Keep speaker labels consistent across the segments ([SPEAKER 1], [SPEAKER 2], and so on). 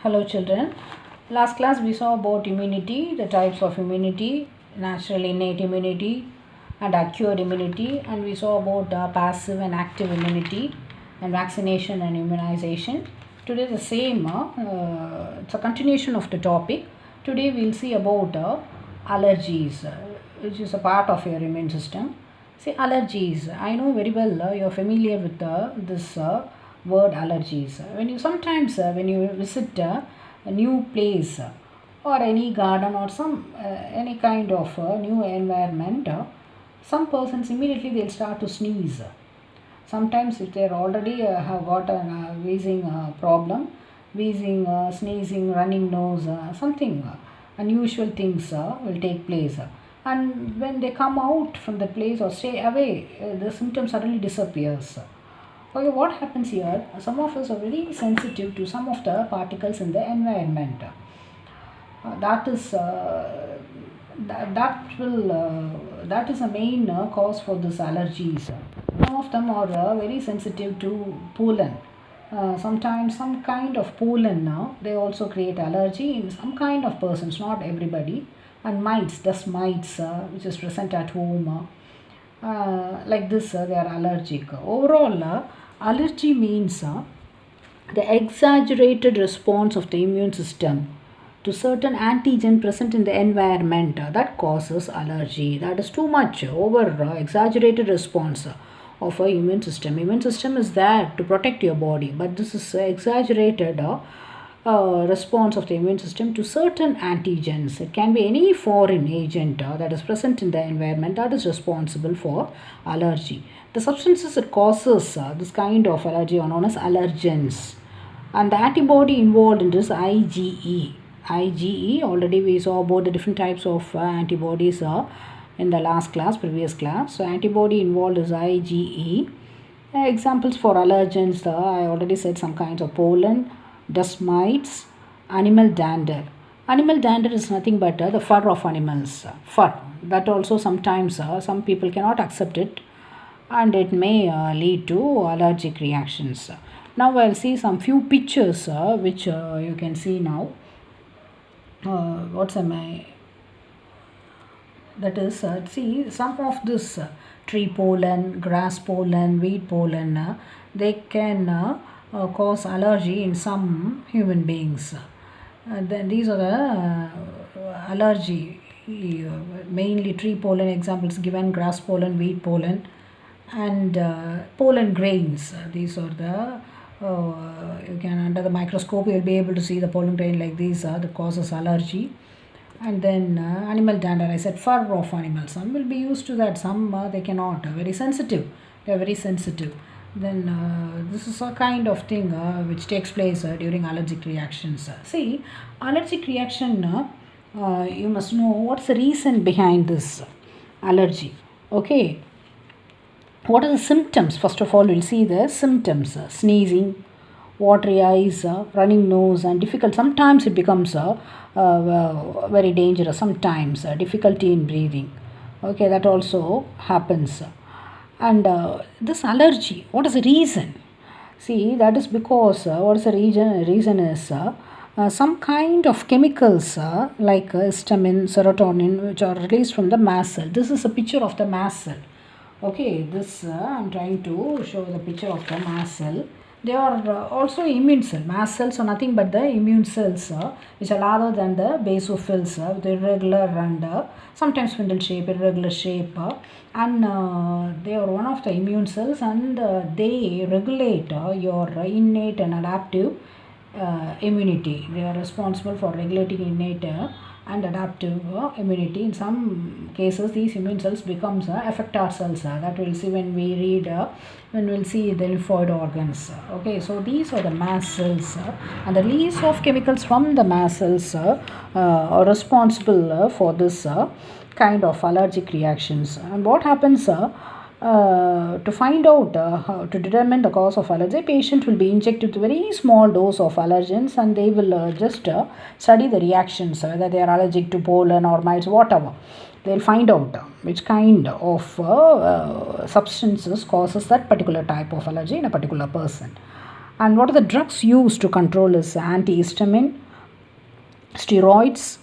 [SPEAKER 1] Hello children. Last class we saw about immunity, the types of immunity, natural innate immunity and acquired immunity, and we saw about passive and active immunity and vaccination and immunization. Today the same, it's a continuation of the topic. Today we'll see about allergies, which is a part of your immune system. See, allergies, I know very well you're familiar with this word allergies. When you sometimes when you visit a new place or any garden or some any kind of new environment, some persons immediately they'll start to sneeze. Sometimes if they're already have got a wheezing problem, wheezing, sneezing, running nose, something unusual things will take place. And when they come out from the place or stay away, the symptom suddenly disappears. Okay, what happens here? Some of us are very sensitive to some of the particles in the environment. That is that is a main cause for this allergies. Some of them are very sensitive to pollen. Sometimes some kind of pollen they also create allergy in some kind of persons, not everybody. And mites, dust mites, which is present at home, like this, they are allergic. Overall, allergy means the exaggerated response of the immune system to certain antigen present in the environment that causes allergy. That is too much over exaggerated response of a immune system. Immune system is there to protect your body, but this is exaggerated response of the immune system to certain antigens. It can be any foreign agent that is present in the environment that is responsible for allergy. The substances that causes this kind of allergy are known as allergens, and the antibody involved in this IgE. IgE, already we saw about the different types of antibodies in the previous class. So antibody involved is IgE. Examples for allergens, I already said some kinds of pollen, dust mites, animal dander. Animal dander is nothing but the fur of animals. Fur. That also sometimes some people cannot accept it, and it may lead to allergic reactions. Now I'll see some few pictures which you can see now. That is, see some of this tree pollen, grass pollen, weed pollen, they can cause allergy in some human beings. Then these are the allergy, mainly tree pollen examples given, grass pollen, weed pollen, and pollen grains. These are the you can, under the microscope you will be able to see the pollen grain like these that causes allergy. And then animal dander, I said fur of animals. Some will be used to that, some they cannot. Very sensitive. They are very sensitive. Then this is a kind of thing which takes place during allergic reactions. See, allergic reaction, you must know what's the reason behind this allergy. Okay. What are the symptoms? First of all, we'll see the symptoms. Sneezing, watery eyes, running nose, and difficult. Sometimes it becomes very dangerous. Sometimes difficulty in breathing. Okay, that also happens. And this allergy, what is the reason? See, that is because what is the reason is some kind of chemicals like histamine, serotonin, which are released from the mast cell. This is a picture of the mast cell. Okay, this I'm trying to show the picture of the mast cell. They are also immune cell. Mast cells are nothing but the immune cells which are larger than the basophils with irregular and sometimes spindle shape, irregular shape, and they are one of the immune cells, and they regulate your innate and adaptive immunity. They are responsible for regulating innate and adaptive immunity. In some cases these immune cells becomes effector cells that we'll see when we read when we'll see the lymphoid organs. Okay, so these are the mast cells and the release of chemicals from the mast cells are responsible for this kind of allergic reactions. And what happens to find out how to determine the cause of allergy, patient will be injected with a very small dose of allergens, and they will just study the reactions, whether they are allergic to pollen or mites, whatever. They will find out which kind of substances causes that particular type of allergy in a particular person. And what are the drugs used to control is antihistamine, steroids,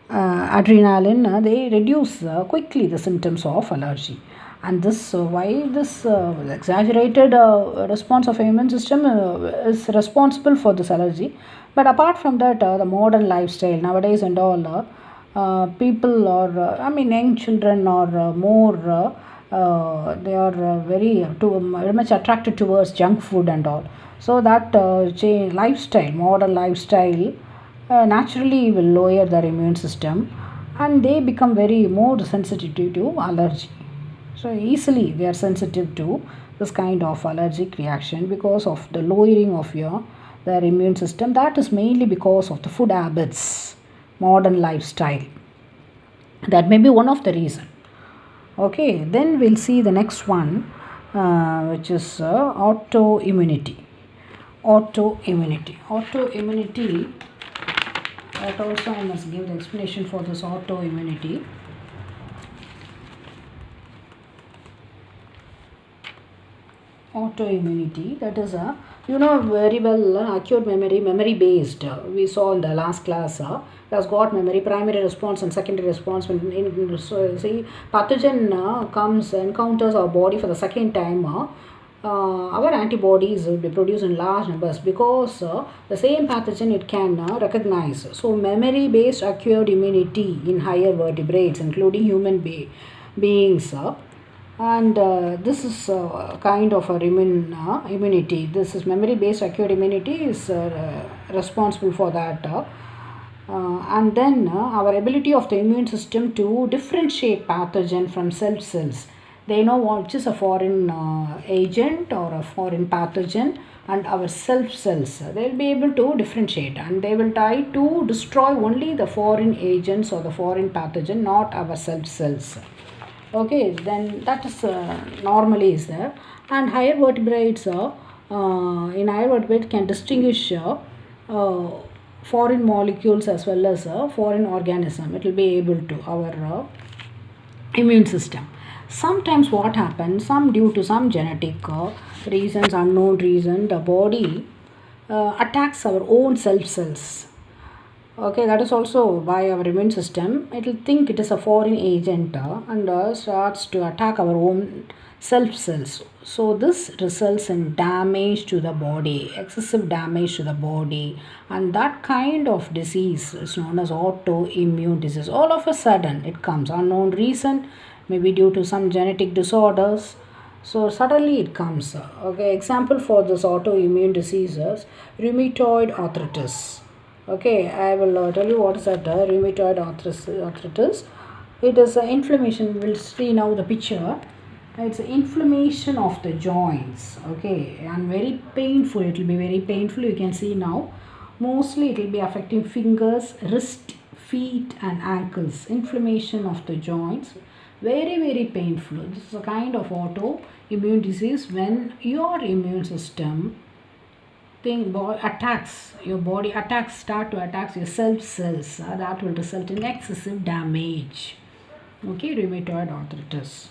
[SPEAKER 1] adrenaline. They reduce quickly the symptoms of allergy. And this why this exaggerated response of immune system is responsible for this allergy. But apart from that, the modern lifestyle nowadays and all, people or I mean young children are more they are very much attracted towards junk food and all. So that lifestyle, modern lifestyle, naturally will lower their immune system, and they become very more sensitive to allergy. So easily they are sensitive to this kind of allergic reaction because of the lowering of their immune system. That is mainly because of the food habits, modern lifestyle. That may be one of the reason. Okay, then we'll see the next one, which is autoimmunity. Autoimmunity. That also I must give the explanation for this autoimmunity. Autoimmunity, that is a very well acute memory based. We saw in the last class, has got memory, primary response and secondary response. When see pathogen comes encounters our body for the second time, our antibodies will be produced in large numbers because the same pathogen it can recognize. So memory based acquired immunity in higher vertebrates including human beings, and this is kind of a immunity. This is memory based acquired immunity is responsible for that. And then our ability of the immune system to differentiate pathogen from self cells. They know which is a foreign agent or a foreign pathogen, and our self cells, they will be able to differentiate, and they will try to destroy only the foreign agents or the foreign pathogen, not our self cells. Okay, then that is normally is there. And higher vertebrates in higher vertebrates can distinguish foreign molecules as well as foreign organism. It will be able to our immune system. Sometimes what happens, some due to some genetic reasons, unknown reason, the body attacks our own self cells. Okay, that is also by our immune system. It will think it is a foreign agent and starts to attack our own self cells. So this results in damage to the body, excessive damage to the body, and that kind of disease is known as autoimmune disease. All of a sudden it comes, unknown reason, maybe due to some genetic disorders. So suddenly it comes. Okay, example for this autoimmune diseases, rheumatoid arthritis. Okay, I will tell you what is that rheumatoid arthritis. It is inflammation. We'll see now the picture. It's inflammation of the joints. Okay, and very painful. It will be very painful. You can see now. Mostly it will be affecting fingers, wrist, feet and ankles. Inflammation of the joints. Very painful. This is a kind of autoimmune disease when your immune system start to attack your self cells. That will result in excessive damage. Okay, rheumatoid arthritis,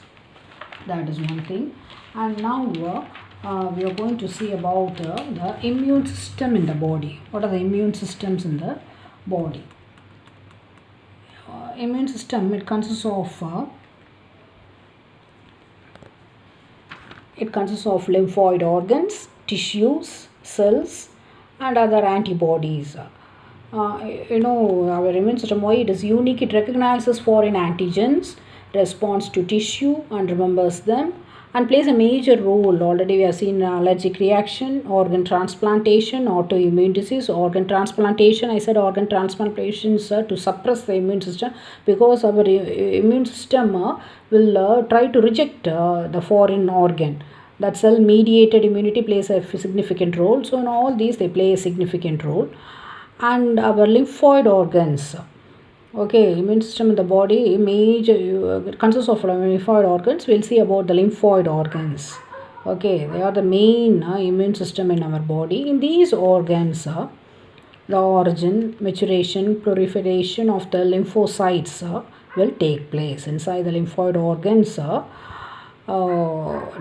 [SPEAKER 1] that is one thing. And now we are going to see about the immune system in the body. What are the immune systems in the body? Immune system, it consists of lymphoid organs, tissues, cells and other antibodies. Our immune system, why it is unique, it recognizes foreign antigens, responds to tissue and remembers them, and plays a major role. Already we have seen allergic reaction, organ transplantation, autoimmune disease, organ transplantation. I said organ transplantation to suppress the immune system because our immune system will try to reject the foreign organ. That cell mediated immunity plays a significant role. So in all these they play a significant role. And our lymphoid organs. Okay, immune system in the body major consists of lymphoid organs. We'll see about the lymphoid organs. Okay, they are the main immune system in our body. In these organs, the origin, maturation, proliferation of the lymphocytes will take place. Inside the lymphoid organs,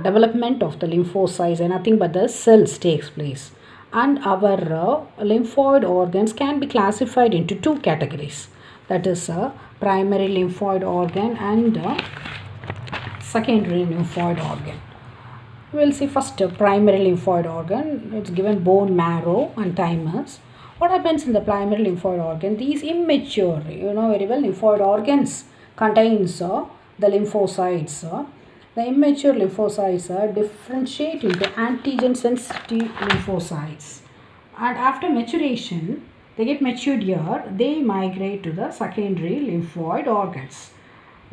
[SPEAKER 1] development of the lymphocytes and nothing but the cells takes place. And our lymphoid organs can be classified into two categories, that is primary lymphoid organ and secondary lymphoid organ. We'll see first primary lymphoid organ. It's given bone marrow and thymus. What happens in the primary lymphoid organ? These immature, you know very well, lymphoid organs contains the lymphocytes. The immature lymphocytes differentiate into antigen sensitive lymphocytes, and after maturation, they get matured here, they migrate to the secondary lymphoid organs.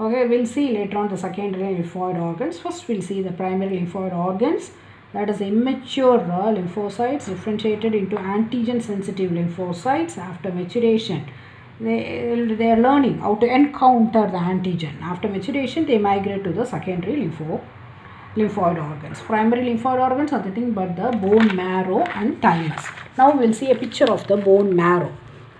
[SPEAKER 1] Okay, we'll see later on the secondary lymphoid organs. First, we'll see the primary lymphoid organs. That is immature lymphocytes differentiated into antigen sensitive lymphocytes after maturation. They are learning how to encounter the antigen. After maturation, they migrate to the secondary lymphoid organs. Primary lymphoid organs are nothing but the bone marrow and thymus. Now we'll see a picture of the bone marrow.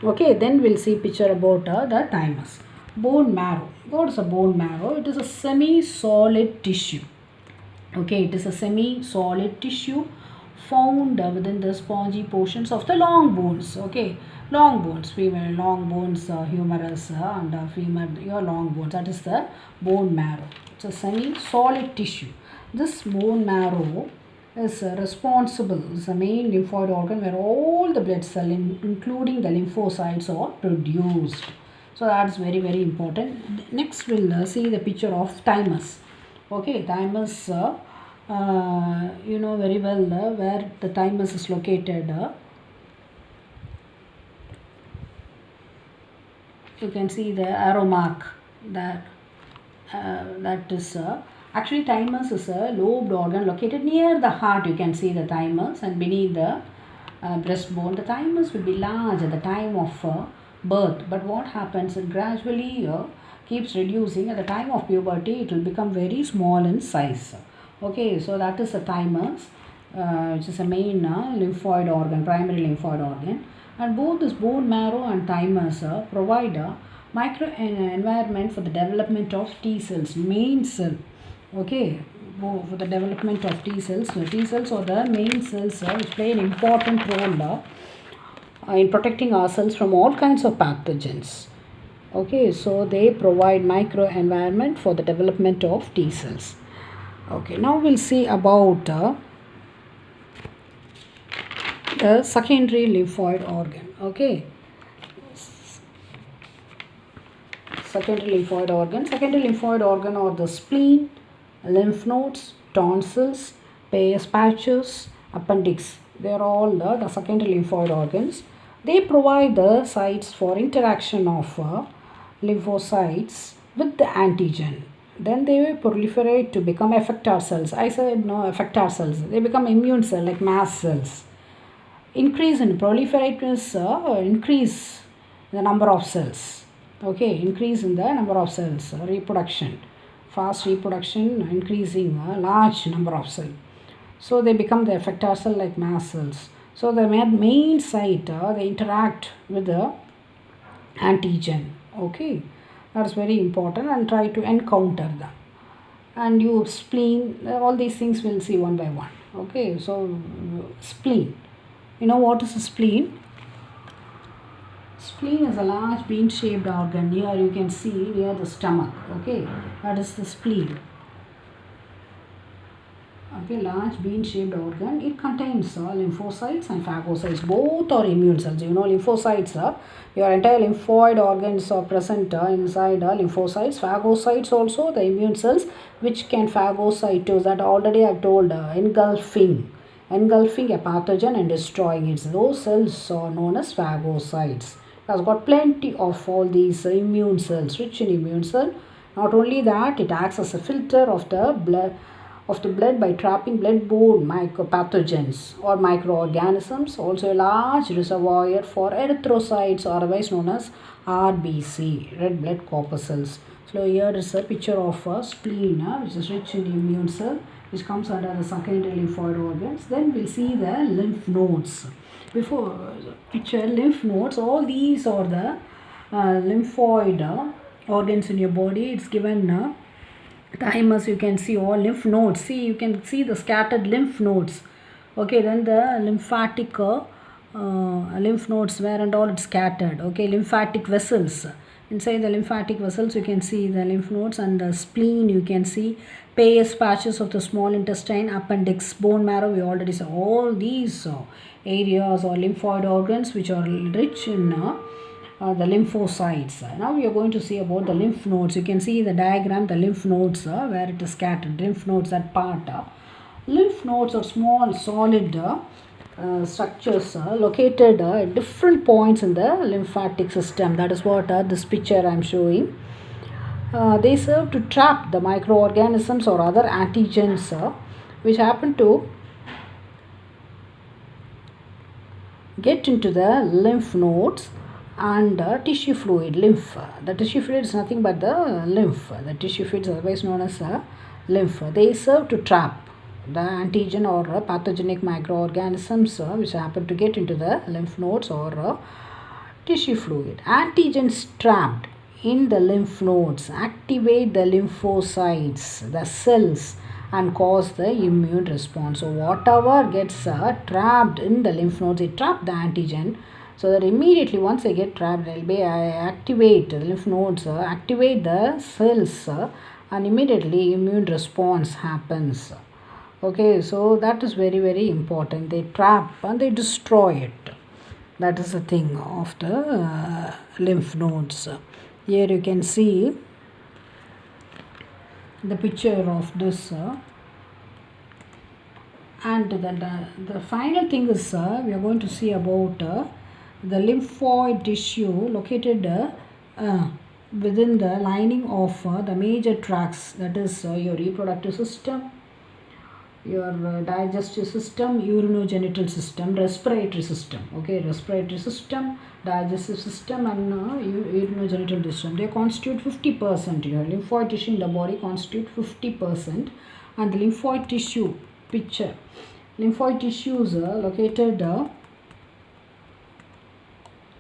[SPEAKER 1] Okay, then we'll see picture about the thymus. Bone marrow. What is a bone marrow? It is a semi-solid tissue. Okay, it is a semi-solid tissue found within the spongy portions of the long bones. Okay, long bones, female long bones, humerus and femur, your long bones. That is the bone marrow. It's a semi-solid tissue. This bone marrow is responsible, is the main lymphoid organ where all the blood cells, including the lymphocytes, are produced. So that's very important. Next we'll see the picture of thymus. Okay, thymus, you know very well where the thymus is located. You can see the arrow mark that that is actually thymus is a lobed organ located near the heart. You can see the thymus, and beneath the breastbone. The thymus will be large at the time of birth, but what happens, it gradually keeps reducing. At the time of puberty, it will become very small in size. Okay, so that is the thymus, which is a main lymphoid organ, primary lymphoid organ. And both this bone marrow and thymus provide a micro environment for the development of T cells, main cell. Okay, for the development of T cells. So T cells are the main cells which play an important role in protecting ourselves from all kinds of pathogens. Okay, so they provide micro environment for the development of T cells. Okay, now we'll see about the secondary lymphoid organ. Okay, secondary lymphoid organ. Secondary lymphoid organ are the spleen, lymph nodes, tonsils, Peyer's patches, appendix. They are all the secondary lymphoid organs. They provide the sites for interaction of lymphocytes with the antigen. Then they proliferate to become effector cells. I said no, effector cells. They become immune cells like mast cells. Increase in proliferate means increase the number of cells. Okay, increase in the number of cells. Reproduction, fast reproduction, increasing a large number of cells. So they become the effector cell like mast cells. So the main site, they interact with the antigen. Okay, that's very important, and try to encounter them. And you spleen, all these things we'll see one by one. Okay, so spleen. You know what is a spleen? Spleen is a large bean-shaped organ. Here you can see near the stomach. Okay, that is the spleen. Okay, large bean-shaped organ. It contains lymphocytes and phagocytes. Both are immune cells. You know, lymphocytes, your entire lymphoid organs are present inside lymphocytes. Phagocytes also, the immune cells, which can phagocytose. That already I told, engulfing a pathogen and destroying it. Those cells are known as phagocytes. It has got plenty of all these immune cells, rich in immune cell. Not only that, it acts as a filter of the blood by trapping blood-borne pathogens or microorganisms. Also a large reservoir for erythrocytes, otherwise known as RBC, red blood corpuscles. So here is a picture of a spleen, which is rich in immune cell, which comes under the secondary lymphoid organs. Then we'll see the lymph nodes. Before picture lymph nodes, all these are the lymphoid organs in your body. It's given thymus, you can see all lymph nodes. See, you can see the scattered lymph nodes. Okay, then the lymphatic lymph nodes, where and all it's scattered. Okay, lymphatic vessels. Inside the lymphatic vessels, you can see the lymph nodes, and the spleen, you can see Peyer's patches of the small intestine, appendix, bone marrow. We already saw all these areas or lymphoid organs which are rich in the lymphocytes. Now we are going to see about the lymph nodes. You can see the diagram, the lymph nodes where it is scattered. Lymph nodes, that part. Lymph nodes are small solid structures located at different points in the lymphatic system. That is what this picture I am showing. They serve to trap the microorganisms or other antigens which happen to get into the lymph nodes and tissue fluid. Lymph, the tissue fluid is nothing but the lymph. The tissue fluid is otherwise known as lymph. They serve to trap the antigen or pathogenic microorganisms which happen to get into the lymph nodes or tissue fluid. Antigens trapped in the lymph nodes activate the lymphocytes, the cells, and cause the immune response. So whatever gets trapped in the lymph nodes, it trap the antigen, so that immediately once they get trapped, they'll be activate the lymph nodes, activate the cells, and immediately immune response happens. Okay, so that is very, very important. They trap and they destroy it. That is the thing of the lymph nodes. Here you can see the picture of this. And the final thing is we are going to see about the lymphoid tissue located within the lining of the major tracts, that is your reproductive system, your digestive system, urinogenital system, respiratory system. Okay, respiratory system, digestive system, and urinogenital system. They constitute 50%. Your lymphoid tissue in the body constitute 50%, and the lymphoid tissue picture. Lymphoid tissues are located in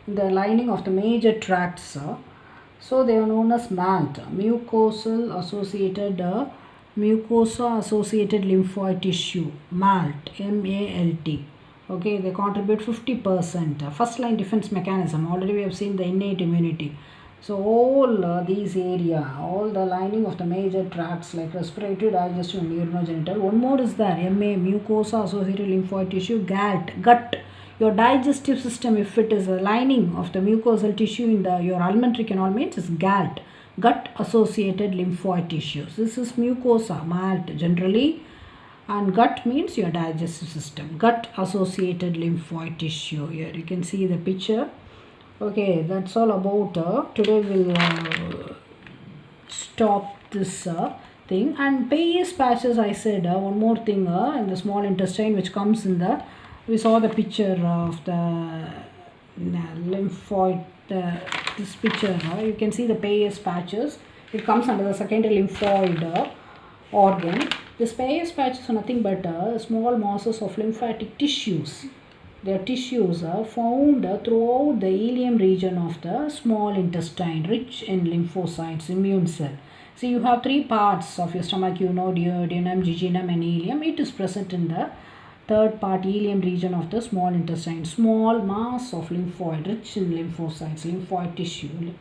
[SPEAKER 1] the lining of the major tracts. So they are known as MALT, mucosal associated mucosa associated lymphoid tissue, MALT, M-A-L-T. Okay, they contribute 50%. First line defense mechanism, already we have seen the innate immunity. So all these area, all the lining of the major tracts like respiratory, digestive, and urinogenital. One more is there, MA, mucosa associated lymphoid tissue, gut. Your digestive system, if it is a lining of the mucosal tissue in your alimentary canal, means is GALT, gut associated lymphoid tissues. This is mucosa, MALT generally, and gut means your digestive system, gut associated lymphoid tissue. Here you can see the picture. Okay, that's all about today. We'll stop this thing. And Peyer's patches, I said one more thing in the small intestine which comes in the, we saw the picture of the lymphoid, this picture. You can see the Peyer's patches. It comes under the secondary lymphoid organ. This Peyer's patches are nothing but small masses of lymphatic tissues. Their tissues are found throughout the ileum region of the small intestine, rich in lymphocytes, immune cell. See, you have three parts of your stomach, you know, duodenum, jejunum, and ileum. It is present in the third part, ileum region of the small intestine. Small mass of lymphoid, rich in lymphocytes, lymphoid tissue,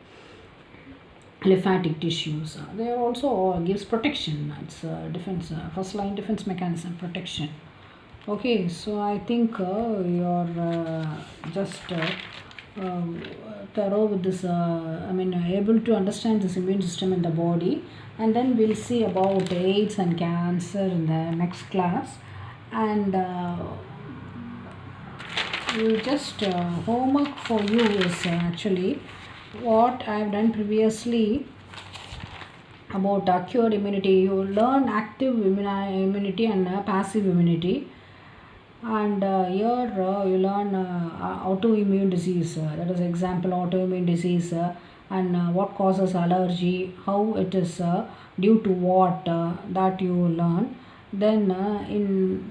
[SPEAKER 1] lymphatic tissues. They are also gives protection. It's defense, first line defense mechanism, protection. Okay, so I think you're just thorough with this, able to understand this immune system in the body, and then we'll see about AIDS and cancer in the next class. And you just homework for you is actually what I've done previously about acquired immunity. You learn active immunity and passive immunity. And here you learn autoimmune disease, that is example autoimmune disease, and what causes allergy, how it is due to what, that you learn. Then in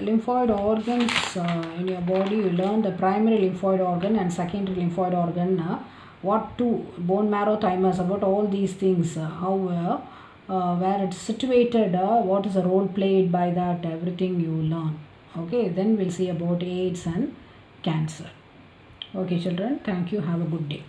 [SPEAKER 1] lymphoid organs in your body, you learn the primary lymphoid organ and secondary lymphoid organ, what to bone marrow, thymus, about all these things, how where it's situated, what is the role played by that, everything you learn. Okay, then we'll see about AIDS and cancer. Okay children, thank you, have a good day.